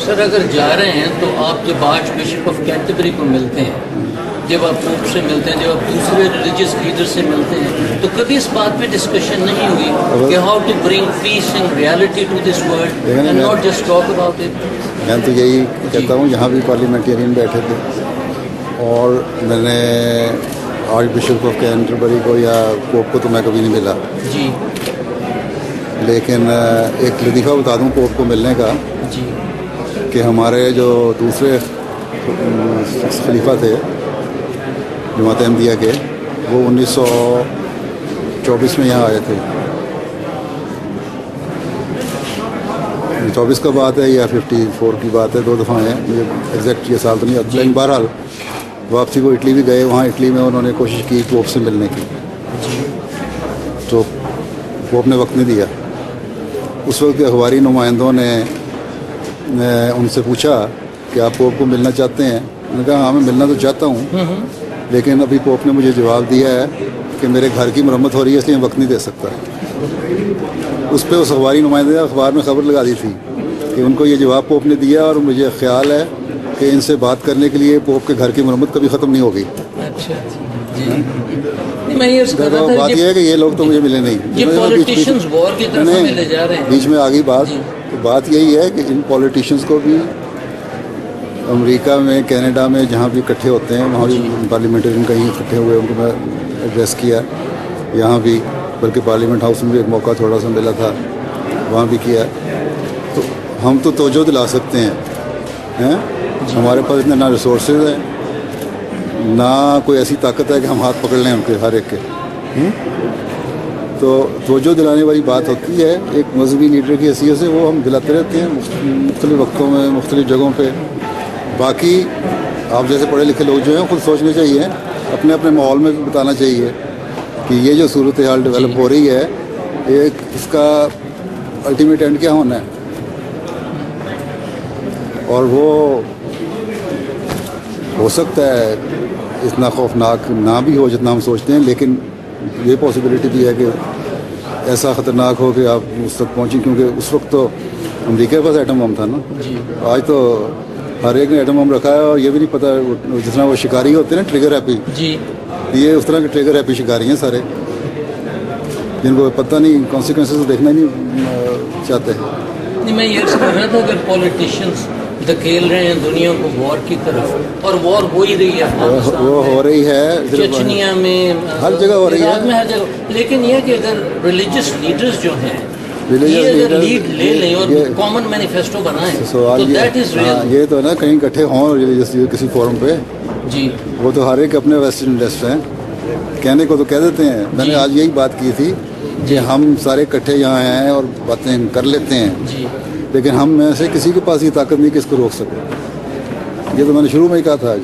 Sir अगर जा रहे हैं तो आप जब आर्च बिशप ऑफ कैंटरबरी को मिलते हैं, जब आप पोप से मिलते हैं, जब आप दूसरे रिलीजियस लीडर से मिलते हैं, तो कभी इस बात पे डिस्कशन नहीं हुई कि how to bring peace and reality to this world and not just talk about it? मैं तो यही कहता हूँ, यहाँ भी पार्लियामेंटेरियन बैठे थे और मैंने आर्च बिशप ऑफ कैंटरबरी को या पोप को तो मैं कभी नहीं मिला जी, लेकिन एक लतीफ़ा बता दूँ पोप को मिलने का जी, कि हमारे जो दूसरे खलीफा थे जमात अहमदिया के, वो 1924 में यहाँ आए थे। 24 का बात है या 54 की बात है, 2 दफ़ा हैं, मुझे एग्जैक्ट ये साल तो नहीं आता, लेकिन बहरहाल वापसी को इटली भी गए। वहाँ इटली में उन्होंने कोशिश की पोप से मिलने की, तो पोप ने वक्त नहीं दिया। उस वक्त के अखबारी नुमाइंदों ने उनसे पूछा कि आप पोप को मिलना चाहते हैं? उन्होंने कहा हाँ मैं मिलना तो चाहता हूँ, लेकिन अभी पोप ने मुझे जवाब दिया है कि मेरे घर की मरम्मत हो रही है, इसलिए वक्त नहीं दे सकता। उस पर उस अखबारी नुमाइंदे ने अखबार में खबर लगा दी थी कि उनको ये जवाब पोप ने दिया और मुझे ख्याल है कि इनसे बात करने के लिए पोप के घर की मरम्मत कभी ख़त्म नहीं होगी। अच्छा जी, बात यह है कि ये लोग तो मुझे मिले नहीं, पॉलिटिशियंस वॉर की तरफ हमें ले जा रहे हैं, बीच में आ गई बात। तो बात यही है कि इन पॉलिटिशियंस को भी अमेरिका में, कनाडा में जहाँ भी इकट्ठे होते हैं वहाँ भी पार्लियामेंटेरियन कहीं इकट्ठे हुए, उनको मैं एड्रेस किया। यहाँ भी बल्कि पार्लियामेंट हाउस में भी एक मौका थोड़ा सा मिला था, वहाँ भी किया। तो हम तो तवज्जो दिला सकते हैं, हमारे पास इतने ना रिसोर्सेज हैं ना कोई ऐसी ताकत है कि हम हाथ पकड़ लें उनके हर एक के। तो तवज्जो दिलाने वाली बात होती है एक मजहबी लीडर की हैसियत से, वो हम दिलाते रहते हैं मुख्तलिफ वक्तों में, मुख्तलिफ जगहों पे। बाकी आप जैसे पढ़े लिखे लोग जो हैं खुद सोचने चाहिए, अपने अपने माहौल में भी बताना चाहिए कि ये जो सूरत हाल डेवलप हो रही है, एक इसका अल्टीमेट एंड क्या होना है। और वो हो सकता है इतना खौफनाक ना भी हो जितना हम सोचते हैं, लेकिन ये पॉसिबिलिटी भी है कि ऐसा ख़तरनाक हो कि आप उस तक पहुँचें, क्योंकि उस वक्त तो अमेरिका के पास एटम बम था ना। आज तो हर एक ने एटम बम रखा है और ये भी नहीं पता, जितना वो शिकारी होते हैं ना ट्रिगर हैप्पी जी, ये उस तरह के ट्रिगर हैप्पी शिकारी हैं सारे, जिनको पता नहीं कॉन्सिक्वेंसेस देखना ही नहीं चाहते। नहीं, मैं ये समझ रहा था अगर पॉलिटिशियंस धकेल रहे हैं दुनिया को वॉर की तरफ, और वॉर हो ही रही है, वो हो रही है चेचनिया में, हर जगह हो रही है, हर जगह। लेकिन यह कि अगर रिलीजियस लीडर्स जो हैं ये अगर लीड ले लें और कॉमन मैनिफेस्टो बनाएं, तो दैट इज रियल। ये तो ना कहीं इकट्ठे हों रिलीजियस किसी फोरम पे जी, वो तो हर एक अपने वेस्टर्न इंटरेस्ट हैं, कहने को तो कह देते हैं। मैंने आज यही बात की थी कि हम सारे इकट्ठे यहाँ हैं और बातें कर लेते हैं जी, लेकिन हम में से किसी के पास ये ताकत नहीं कि इसको रोक सके। ये तो मैंने शुरू में ही कहा था आज।